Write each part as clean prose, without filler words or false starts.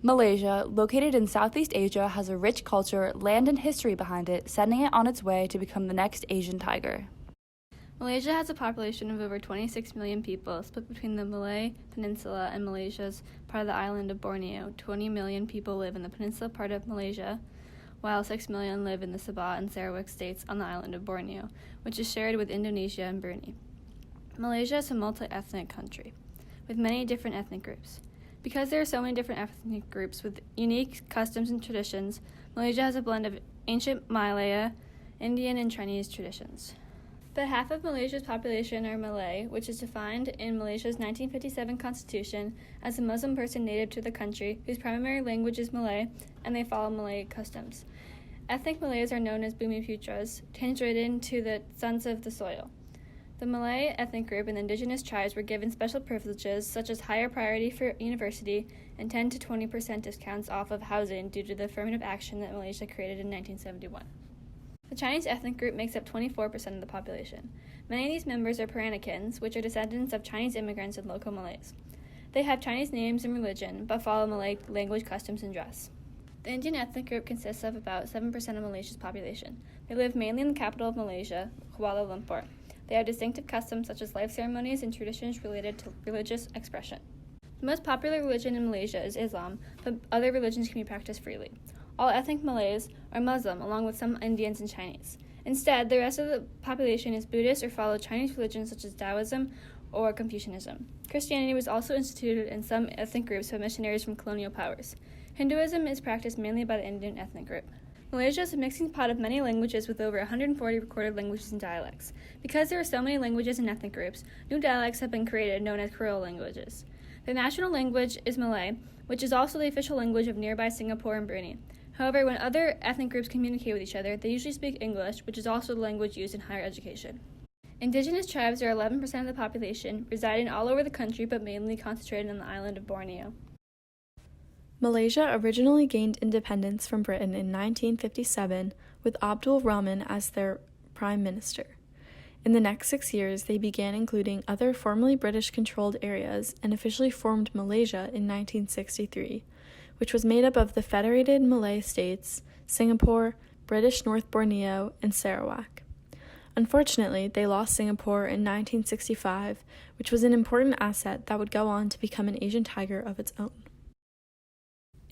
Malaysia, located in Southeast Asia, has a rich culture, land, and history behind it, sending it on its way to become the next Asian tiger. Malaysia has a population of over 26 million people, split between the Malay Peninsula and Malaysia's part of the island of Borneo. 20 million people live in the peninsula part of Malaysia, while 6 million live in the Sabah and Sarawak states on the island of Borneo, which is shared with Indonesia and Brunei. Malaysia is a multi-ethnic country, with many different ethnic groups. Because there are so many different ethnic groups with unique customs and traditions, Malaysia has a blend of ancient Malaya, Indian, and Chinese traditions. But half of Malaysia's population are Malay, which is defined in Malaysia's 1957 constitution as a Muslim person native to the country whose primary language is Malay, and they follow Malay customs. Ethnic Malays are known as Bumi Putras, translated to the sons of the soil. The Malay ethnic group and the indigenous tribes were given special privileges such as higher priority for university and 10 to 20% discounts off of housing due to the affirmative action that Malaysia created in 1971. The Chinese ethnic group makes up 24% of the population. Many of these members are Peranicans, which are descendants of Chinese immigrants and local Malays. They have Chinese names and religion, but follow Malay language, customs, and dress. The Indian ethnic group consists of about 7% of Malaysia's population. They live mainly in the capital of Malaysia, Kuala Lumpur. They have distinctive customs such as life ceremonies and traditions related to religious expression. The most popular religion in Malaysia is Islam, but other religions can be practiced freely. All ethnic Malays are Muslim, along with some Indians and Chinese. Instead, the rest of the population is Buddhist or follow Chinese religions such as Taoism or Confucianism. Christianity was also instituted in some ethnic groups by missionaries from colonial powers. Hinduism is practiced mainly by the Indian ethnic group. Malaysia is a mixing pot of many languages with over 140 recorded languages and dialects. Because there are so many languages and ethnic groups, new dialects have been created known as Creole languages. The national language is Malay, which is also the official language of nearby Singapore and Brunei. However, when other ethnic groups communicate with each other, they usually speak English, which is also the language used in higher education. Indigenous tribes are 11% of the population, residing all over the country but mainly concentrated on the island of Borneo. Malaysia originally gained independence from Britain in 1957 with Abdul Rahman as their prime minister. In the next 6 years, they began including other formerly British-controlled areas and officially formed Malaysia in 1963, which was made up of the Federated Malay States, Singapore, British North Borneo, and Sarawak. Unfortunately, they lost Singapore in 1965, which was an important asset that would go on to become an Asian tiger of its own.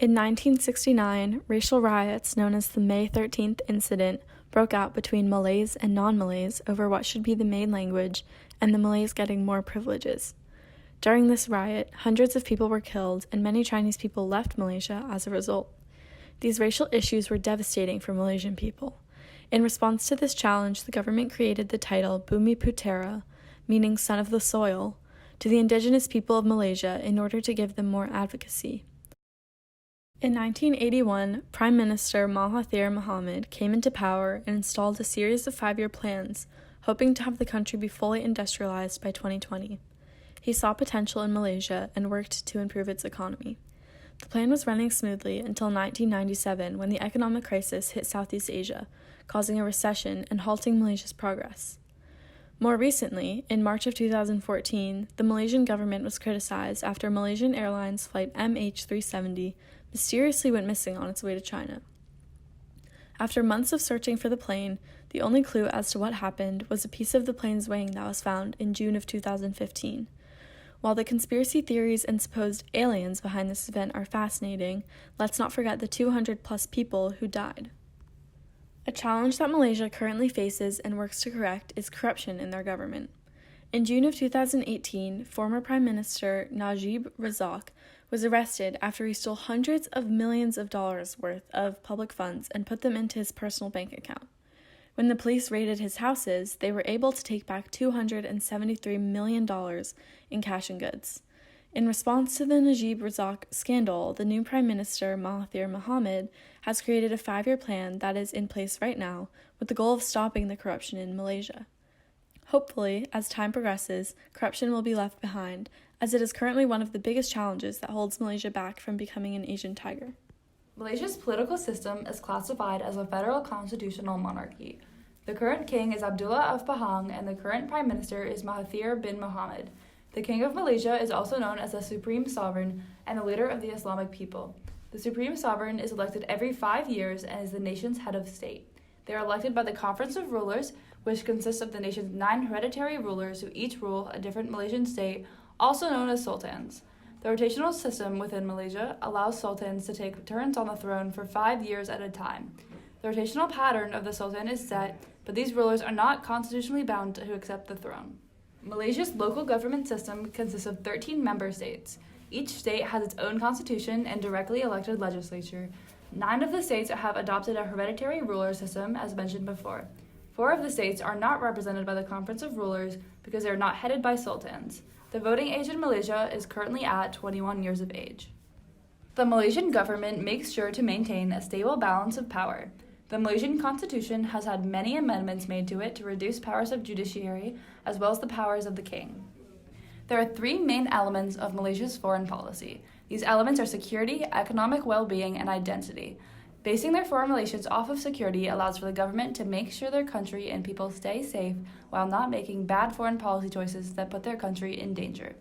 In 1969, racial riots known as the May 13th incident broke out between Malays and non-Malays over what should be the main language, and the Malays getting more privileges. During this riot, hundreds of people were killed, and many Chinese people left Malaysia as a result. These racial issues were devastating for Malaysian people. In response to this challenge, the government created the title Bumi Putera, meaning son of the soil, to the indigenous people of Malaysia in order to give them more advocacy. In 1981, Prime Minister Mahathir Mohamad came into power and installed a series of 5-year plans, hoping to have the country be fully industrialized by 2020. He saw potential in Malaysia and worked to improve its economy. The plan was running smoothly until 1997 when the economic crisis hit Southeast Asia, causing a recession and halting Malaysia's progress. More recently, in March of 2014, the Malaysian government was criticized after Malaysian Airlines flight MH370 mysteriously went missing on its way to China. After months of searching for the plane, the only clue as to what happened was a piece of the plane's wing that was found in June of 2015. While the conspiracy theories and supposed aliens behind this event are fascinating, let's not forget the 200-plus people who died. A challenge that Malaysia currently faces and works to correct is corruption in their government. In June of 2018, former Prime Minister Najib Razak was arrested after he stole hundreds of millions of dollars worth of public funds and put them into his personal bank account. When the police raided his houses, they were able to take back $273 million in cash and goods. In response to the Najib Razak scandal, the new Prime Minister, Mahathir Mohamad, has created a 5-year plan that is in place right now with the goal of stopping the corruption in Malaysia. Hopefully, as time progresses, corruption will be left behind, as it is currently one of the biggest challenges that holds Malaysia back from becoming an Asian tiger. Malaysia's political system is classified as a federal constitutional monarchy. The current king is Abdullah of Pahang, and the current prime minister is Mahathir bin Mohamad. The King of Malaysia is also known as the supreme sovereign and the leader of the Islamic people. The Supreme Sovereign is elected every 5 years and is the nation's head of state. They are elected by the Conference of Rulers, which consists of the nation's 9 hereditary rulers who each rule a different Malaysian state, also known as sultans. The rotational system within Malaysia allows sultans to take turns on the throne for 5 years at a time. The rotational pattern of the sultan is set, but these rulers are not constitutionally bound to accept the throne. Malaysia's local government system consists of 13 member states. Each state has its own constitution and directly elected legislature. 9 of the states have adopted a hereditary ruler system, as mentioned before. 4 of the states are not represented by the Conference of Rulers because they are not headed by sultans. The voting age in Malaysia is currently at 21 years of age. The Malaysian government makes sure to maintain a stable balance of power. The Malaysian Constitution has had many amendments made to it to reduce powers of judiciary as well as the powers of the king. There are 3 main elements of Malaysia's foreign policy. These elements are security, economic well-being, and identity. Basing their foreign relations off of security allows for the government to make sure their country and people stay safe while not making bad foreign policy choices that put their country in danger.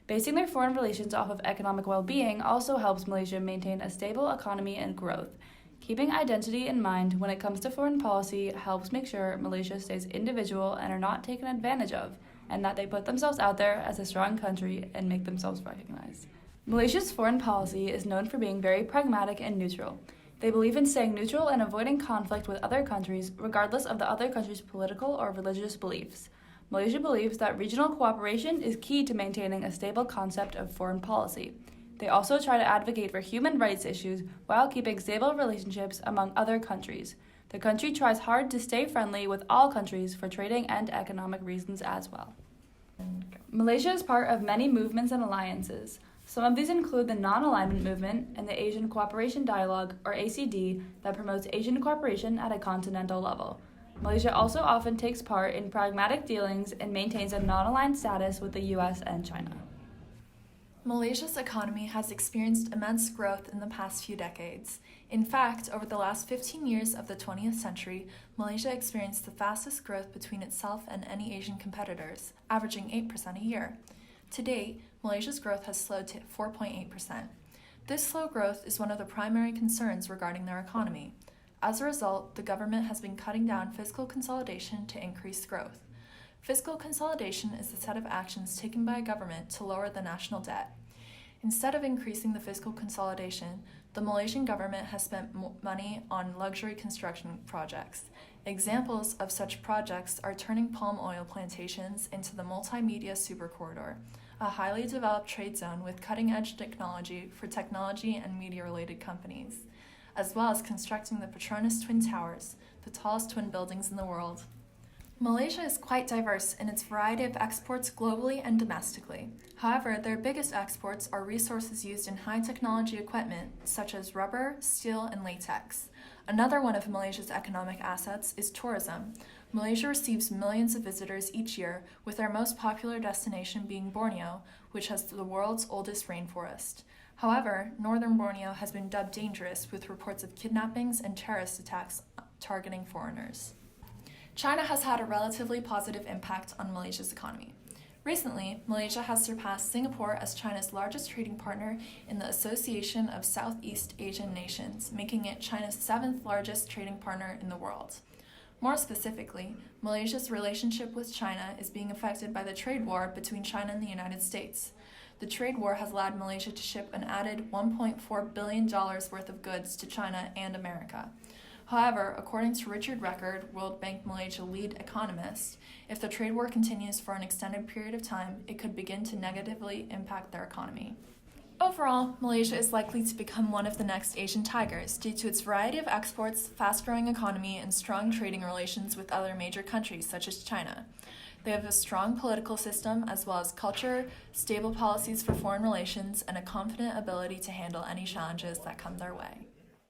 Basing their foreign relations off of economic well-being also helps Malaysia maintain a stable economy and growth. Keeping identity in mind when it comes to foreign policy helps make sure Malaysia stays individual and are not taken advantage of, and that they put themselves out there as a strong country and make themselves recognized. Malaysia's foreign policy is known for being very pragmatic and neutral. They believe in staying neutral and avoiding conflict with other countries, regardless of the other country's political or religious beliefs. Malaysia believes that regional cooperation is key to maintaining a stable concept of foreign policy. They also try to advocate for human rights issues while keeping stable relationships among other countries. The country tries hard to stay friendly with all countries for trading and economic reasons as well. Malaysia is part of many movements and alliances. Some of these include the Non-Alignment Movement and the Asian Cooperation Dialogue, or ACD, that promotes Asian cooperation at a continental level. Malaysia also often takes part in pragmatic dealings and maintains a non-aligned status with the US and China. Malaysia's economy has experienced immense growth in the past few decades. In fact, over the last 15 years of the 20th century, Malaysia experienced the fastest growth between itself and any Asian competitors, averaging 8% a year. To date, Malaysia's growth has slowed to 4.8%. This slow growth is one of the primary concerns regarding their economy. As a result, the government has been cutting down fiscal consolidation to increase growth. Fiscal consolidation is the set of actions taken by a government to lower the national debt. Instead of increasing the fiscal consolidation, the Malaysian government has spent money on luxury construction projects. Examples of such projects are turning palm oil plantations into the multimedia supercorridor, a highly developed trade zone with cutting-edge technology for technology and media-related companies, as well as constructing the Petronas Twin Towers, the tallest twin buildings in the world. Malaysia is quite diverse in its variety of exports globally and domestically. However, their biggest exports are resources used in high-technology equipment, such as rubber, steel, and latex. Another one of Malaysia's economic assets is tourism. Malaysia receives millions of visitors each year, with their most popular destination being Borneo, which has the world's oldest rainforest. However, northern Borneo has been dubbed dangerous, with reports of kidnappings and terrorist attacks targeting foreigners. China has had a relatively positive impact on Malaysia's economy. Recently, Malaysia has surpassed Singapore as China's largest trading partner in the Association of Southeast Asian Nations, making it China's 7th largest trading partner in the world. More specifically, Malaysia's relationship with China is being affected by the trade war between China and the United States. The trade war has allowed Malaysia to ship an added $1.4 billion worth of goods to China and America. However, according to Richard Record, World Bank Malaysia lead economist, if the trade war continues for an extended period of time, it could begin to negatively impact their economy. Overall, Malaysia is likely to become one of the next Asian tigers due to its variety of exports, fast-growing economy, and strong trading relations with other major countries such as China. They have a strong political system as well as culture, stable policies for foreign relations, and a confident ability to handle any challenges that come their way.